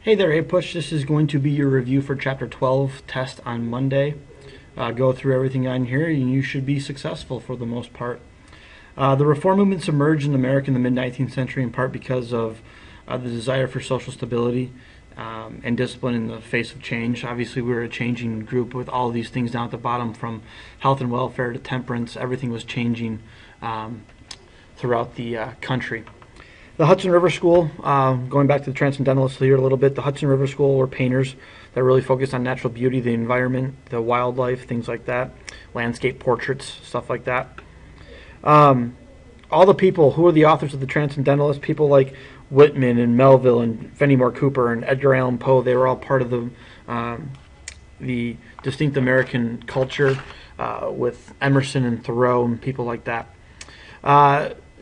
Hey there, Push. This is going to be your review for Chapter 12 test on Monday. Go through everything on here and you should be successful for the most part. The reform movements emerged in America in the mid-19th century in part because of the desire for social stability and discipline in the face of change. Obviously, we were a changing group with all of these things down at the bottom, from health and welfare to temperance. Everything was changing throughout the country. The Hudson River School, going back to the Transcendentalists here a little bit, the Hudson River School were painters that really focused on natural beauty, the environment, the wildlife, things like that, landscape portraits, stuff like that. All the people who are the authors of the Transcendentalists, people like Whitman and Melville and Fenimore Cooper and Edgar Allan Poe, they were all part of the distinct American culture with Emerson and Thoreau and people like that.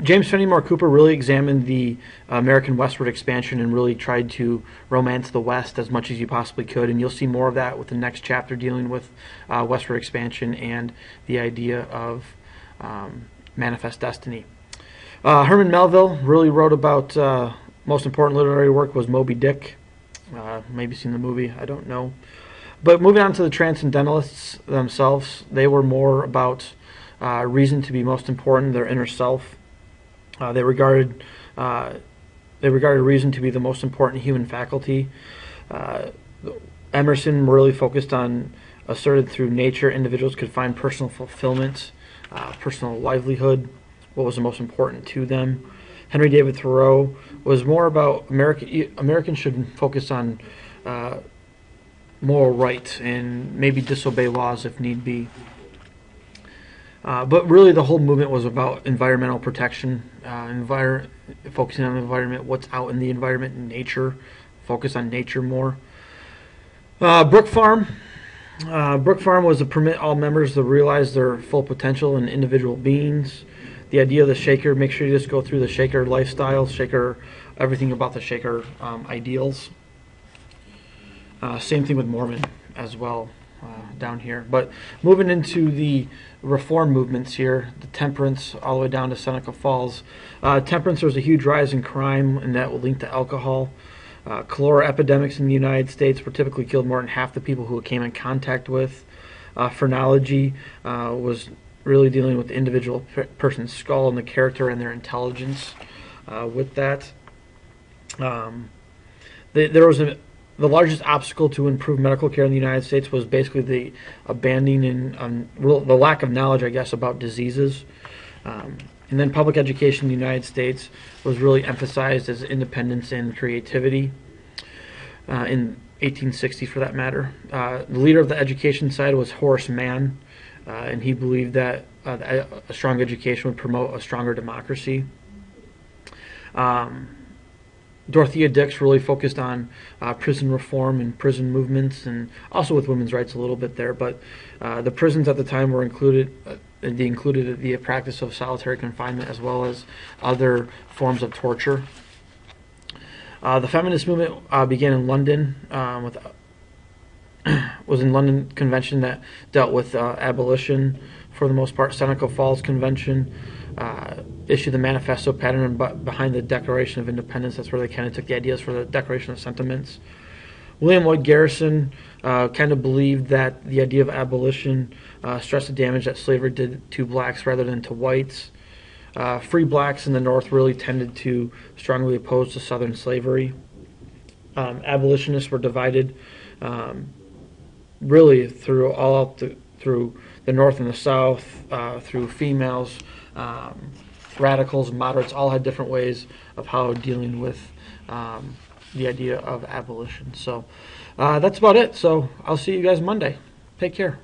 James Fenimore Cooper really examined the American westward expansion and really tried to romance the West as much as you possibly could, and you'll see more of that with the next chapter dealing with westward expansion and the idea of manifest destiny. Herman Melville really wrote about most important literary work was Moby Dick. Maybe seen the movie, I don't know. But moving on to the Transcendentalists themselves, they were more about reason to be most important, their inner self. They regarded reason to be the most important human faculty. Emerson really focused on asserted through nature individuals could find personal fulfillment, personal livelihood, what was the most important to them. Henry David Thoreau was more about Americans should focus on moral right and maybe disobey laws if need be. But really the whole movement was about environmental protection, focusing on the environment, what's out in the environment and nature, focus on nature more. Brook Farm was to permit all members to realize their full potential and individual beings. The idea of the Shaker, make sure you just go through the Shaker lifestyle, Shaker, everything about the Shaker ideals. Same thing with Mormon as well. Down here, but moving into the reform movements here, the temperance all the way down to Seneca Falls. Temperance, there was a huge rise in crime, and that will link to alcohol. Cholera epidemics in the United States were typically killed more than half the people who it came in contact with. Phrenology was really dealing with the individual person's skull and the character and their intelligence with that. There was the largest obstacle to improve medical care in the United States was basically the abandoning and the lack of knowledge, I guess, about diseases. And then public education in the United States was really emphasized as independence and creativity in 1860, for that matter. The leader of the education side was Horace Mann, and he believed that a strong education would promote a stronger democracy. Dorothea Dix really focused on prison reform and prison movements, and also with women's rights a little bit there. But the prisons at the time were included the practice of solitary confinement as well as other forms of torture. The feminist movement began in London was in London Convention that dealt with abolition for the most part. Seneca Falls Convention issued the manifesto pattern behind the Declaration of Independence. That's where they kind of took the ideas for the Declaration of Sentiments. William Lloyd Garrison kind of believed that the idea of abolition stressed the damage that slavery did to blacks rather than to whites. Free blacks in the North really tended to strongly oppose to Southern slavery. Abolitionists were divided really through the North and the South, through females, radicals, moderates, all had different ways of how dealing with the idea of abolition. So that's about it. So I'll see you guys Monday. Take care.